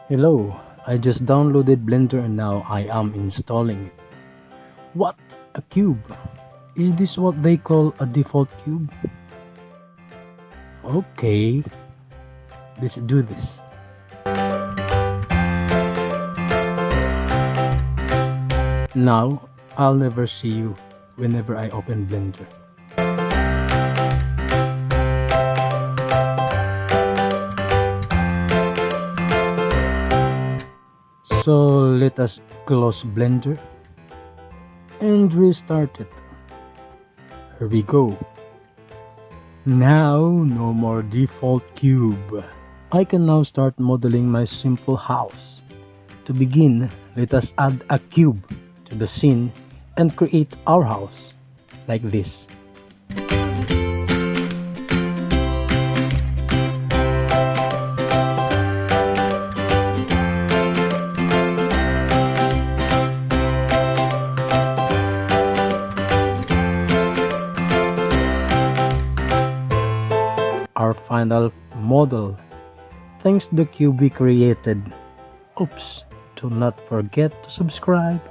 Hello, I just downloaded Blender and now I am installing it. What? A cube? Is this what they call a default cube? Okay, let's do this. Now, I'll never see you whenever I open Blender. So let us close Blender and restart it. Here we go. Now, no more default cube. I can now start modeling my simple house. To begin, let us add a cube to the scene and create our house like this. Our final model. Thanks to the cube we created. Oops, do not forget to subscribe.